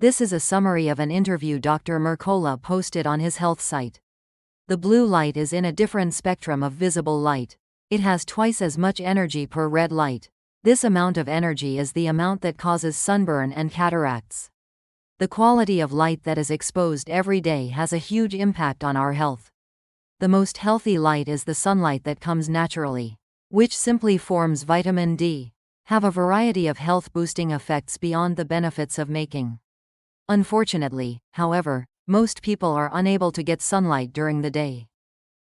This is a summary of an interview Dr. Mercola posted on his health site. The blue light is in a different spectrum of visible light. It has twice as much energy per red light. This amount of energy is the amount that causes sunburn and cataracts. The quality of light that is exposed every day has a huge impact on our health. The most healthy light is the sunlight that comes naturally, which simply forms vitamin D, have a variety of health-boosting effects beyond the benefits of making. Unfortunately, however, most people are unable to get sunlight during the day.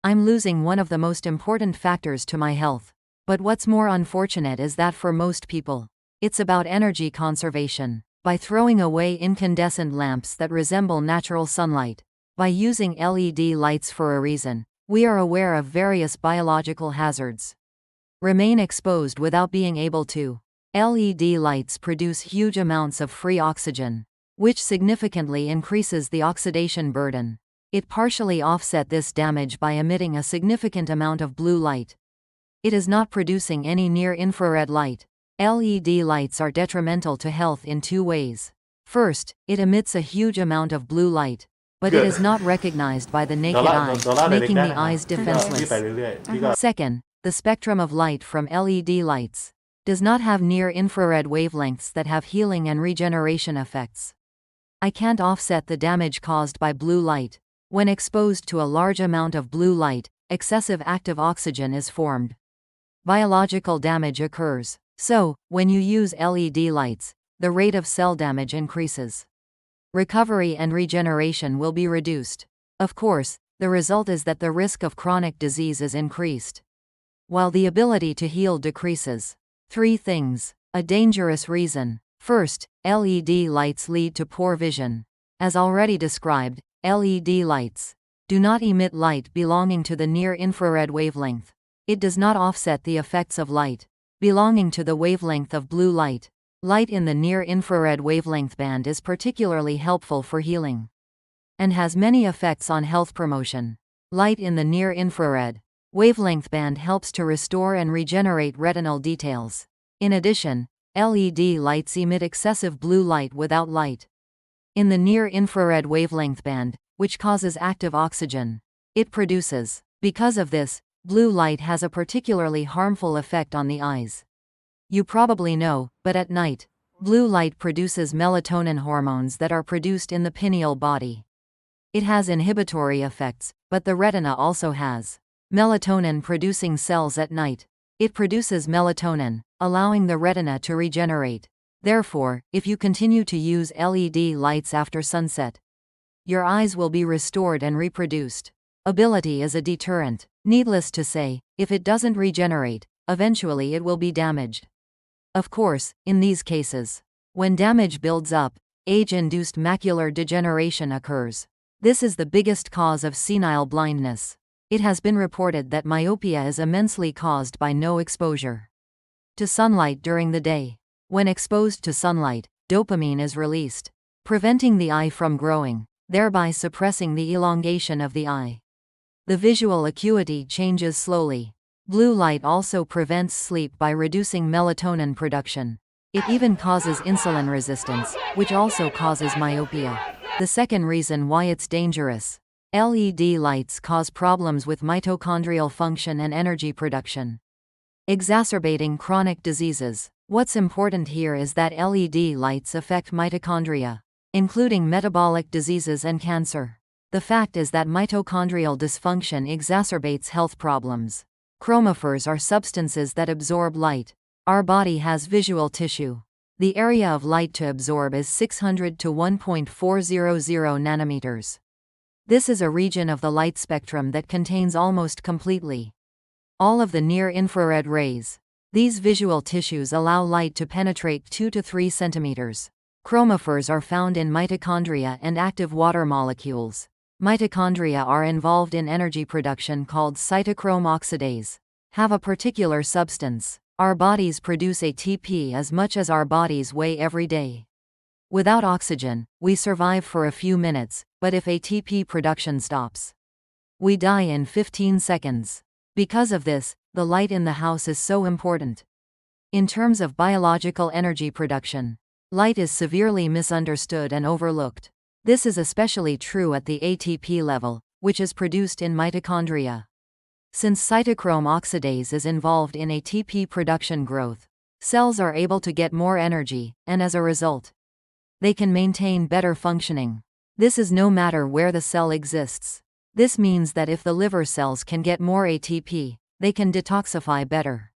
I'm losing one of the most important factors to my health. But what's more unfortunate is that for most people, it's about energy conservation. By throwing away incandescent lamps that resemble natural sunlight, by using LED lights for a reason, we are aware of various biological hazards. Remain exposed without being able to. LED lights produce huge amounts of free oxygen, which significantly increases the oxidation burden. It partially offset this damage by emitting a significant amount of blue light. It is not producing any near-infrared light. LED lights are detrimental to health in two ways. First, it emits a huge amount of blue light, but it is not recognized by the naked eye, making the eyes defenseless. Second, the spectrum of light from LED lights does not have near-infrared wavelengths that have healing and regeneration effects. I can't offset the damage caused by blue light. When exposed to a large amount of blue light, excessive active oxygen is formed. Biological damage occurs. So, when you use LED lights, the rate of cell damage increases. Recovery and regeneration will be reduced. Of course, the result is that the risk of chronic disease is increased, while the ability to heal decreases. 3 things. A dangerous reason. First, LED lights lead to poor vision. As already described, LED lights do not emit light belonging to the near-infrared wavelength. It does not offset the effects of light belonging to the wavelength of blue light. Light in the near-infrared wavelength band is particularly helpful for healing and has many effects on health promotion. Light in the near-infrared wavelength band helps to restore and regenerate retinal details. In addition, LED lights emit excessive blue light without light in the near-infrared wavelength band, which causes active oxygen it produces. Because of this, blue light has a particularly harmful effect on the eyes. You probably know, but at night, blue light produces melatonin hormones that are produced in the pineal body. It has inhibitory effects, but the retina also has melatonin-producing cells at night. It produces melatonin, allowing the retina to regenerate. Therefore, if you continue to use LED lights after sunset, your eyes will be restored and reproduced. Ability is a deterrent. Needless to say, if it doesn't regenerate, eventually it will be damaged. Of course, in these cases, when damage builds up, age-induced macular degeneration occurs. This is the biggest cause of senile blindness. It has been reported that myopia is immensely caused by no exposure to sunlight during the day. When exposed to sunlight, dopamine is released, preventing the eye from growing, thereby suppressing the elongation of the eye. The visual acuity changes slowly. Blue light also prevents sleep by reducing melatonin production. It even causes insulin resistance, which also causes myopia. The second reason why it's dangerous. LED lights cause problems with mitochondrial function and energy production, exacerbating chronic diseases. What's important here is that LED lights affect mitochondria, including metabolic diseases and cancer. The fact is that mitochondrial dysfunction exacerbates health problems. Chromophores are substances that absorb light. Our body has visual tissue. The area of light to absorb is 600 to 1.400 nanometers. This is a region of the light spectrum that contains almost completely all of the near-infrared rays. These visual tissues allow light to penetrate 2 to 3 centimeters. Chromophores are found in mitochondria and active water molecules. Mitochondria are involved in energy production called cytochrome oxidase. Have a particular substance. Our bodies produce ATP as much as our bodies weigh every day. Without oxygen, we survive for a few minutes, but if ATP production stops, we die in 15 seconds. Because of this, the light in the house is so important. In terms of biological energy production, Light is severely misunderstood and overlooked. This is especially true at the ATP level, which is produced in mitochondria. Since cytochrome oxidase is involved in ATP production growth, cells are able to get more energy, and as a result, they can maintain better functioning. This is no matter where the cell exists. This means that if the liver cells can get more ATP, they can detoxify better.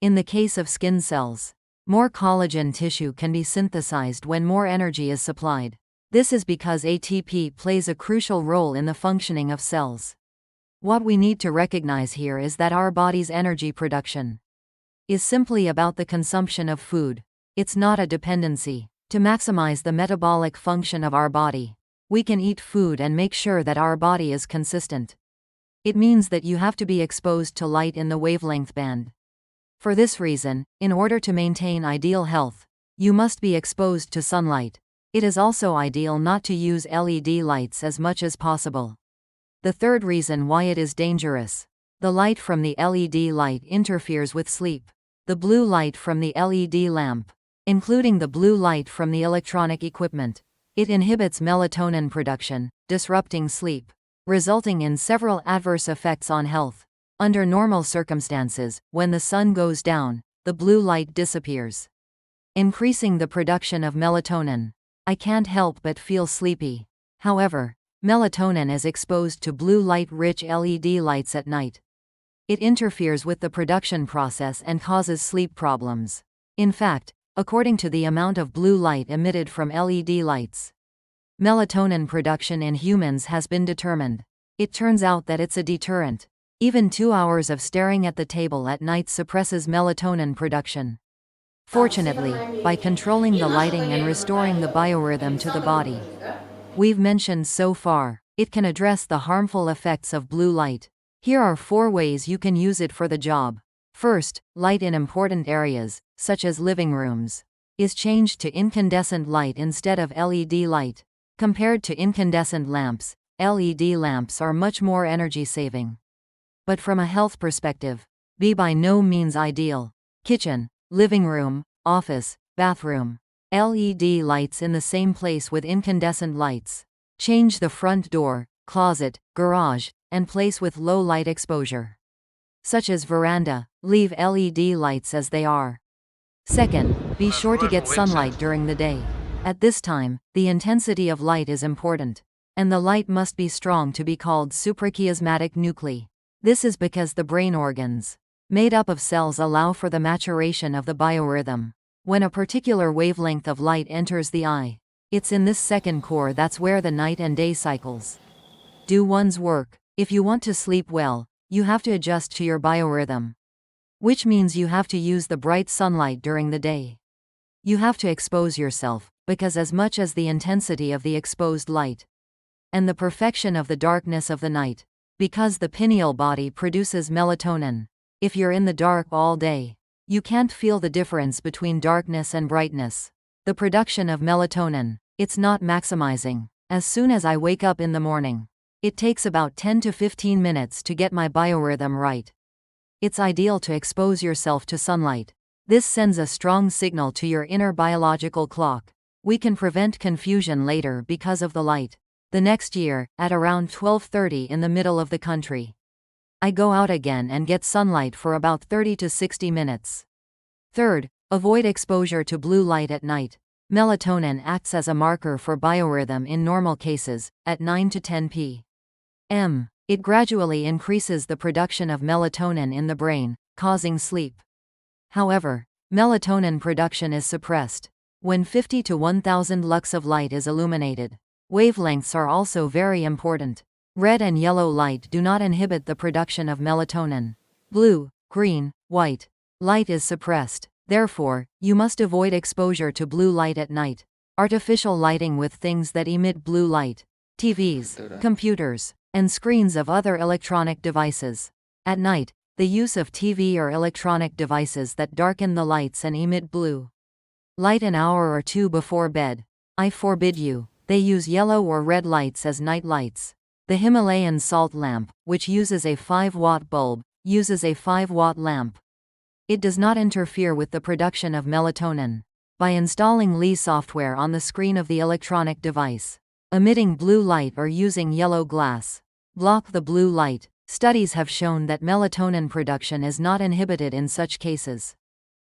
In the case of skin cells, more collagen tissue can be synthesized when more energy is supplied. This is because ATP plays a crucial role in the functioning of cells. What we need to recognize here is that our body's energy production is simply about the consumption of food. It's not a dependency. To maximize the metabolic function of our body, we can eat food and make sure that our body is consistent. It means that you have to be exposed to light in the wavelength band. For this reason, in order to maintain ideal health, you must be exposed to sunlight. It is also ideal not to use LED lights as much as possible. The third reason why it is dangerous. The light from the LED light interferes with sleep. The blue light from the LED lamp, including the blue light from the electronic equipment, it inhibits melatonin production, disrupting sleep, resulting in several adverse effects on health. Under normal circumstances, when the sun goes down, the blue light disappears, increasing the production of melatonin. I can't help but feel sleepy. However, melatonin is exposed to blue light-rich LED lights at night. It interferes with the production process and causes sleep problems. In fact, according to the amount of blue light emitted from LED lights, melatonin production in humans has been determined. It turns out that it's a deterrent. Even 2 hours of staring at the table at night suppresses melatonin production. Fortunately, by controlling the lighting and restoring the biorhythm to the body we've mentioned so far, it can address the harmful effects of blue light. Here are 4 ways you can use it for the job. First, light in important areas, such as living rooms, is changed to incandescent light instead of LED light. Compared to incandescent lamps, LED lamps are much more energy-saving. But from a health perspective, be by no means ideal. Kitchen, living room, office, bathroom. LED lights in the same place with incandescent lights. Change the front door, closet, garage, and place with low light exposure, such as veranda. Leave LED lights as they are. Second, be sure to get sunlight during the day. At this time, the intensity of light is important, and the light must be strong to be called suprachiasmatic nuclei. This is because the brain organs, made up of cells, allow for the maturation of the biorhythm. When a particular wavelength of light enters the eye, it's in this second core that's where the night and day cycles do one's work. If you want to sleep well, you have to adjust to your biorhythm, which means you have to use the bright sunlight during the day. You have to expose yourself, because as much as the intensity of the exposed light and the perfection of the darkness of the night, because the pineal body produces melatonin. If you're in the dark all day, you can't feel the difference between darkness and brightness. The production of melatonin, it's not maximizing. As soon as I wake up in the morning, it takes about 10 to 15 minutes to get my biorhythm right. It's ideal to expose yourself to sunlight. This sends a strong signal to your inner biological clock. We can prevent confusion later because of the light. The next year, at around 12:30 in the middle of the country, I go out again and get sunlight for about 30 to 60 minutes. Third, avoid exposure to blue light at night. Melatonin acts as a marker for biorhythm in normal cases, at 9 to 10 p.m. It gradually increases the production of melatonin in the brain, causing sleep. However, melatonin production is suppressed when 50 to 1000 lux of light is illuminated. Wavelengths are also very important. Red and yellow light do not inhibit the production of melatonin. Blue, green, white light is suppressed. Therefore, you must avoid exposure to blue light at night. Artificial lighting with things that emit blue light, TVs, computers, and screens of other electronic devices. At night, the use of TV or electronic devices that darken the lights and emit blue light an hour or 2 before bed. I forbid you. They use yellow or red lights as night lights. The Himalayan salt lamp, which uses a 5-watt bulb, uses a 5-watt lamp. It does not interfere with the production of melatonin. by installing Li software on the screen of the electronic device. Emitting blue light or using yellow glass. Block the blue light. Studies have shown that melatonin production is not inhibited in such cases.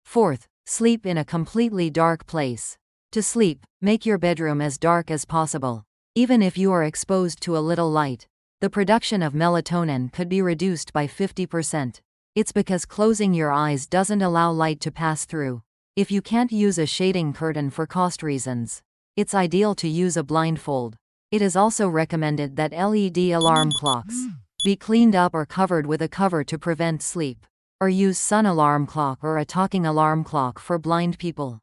Fourth, sleep in a completely dark place. To sleep, make your bedroom as dark as possible. Even if you are exposed to a little light, the production of melatonin could be reduced by 50%. It's because closing your eyes doesn't allow light to pass through. If you can't use a shading curtain for cost reasons, it's ideal to use a blindfold. It is also recommended that LED alarm clocks be cleaned up or covered with a cover to prevent sleep, or use sun alarm clock or a talking alarm clock for blind people.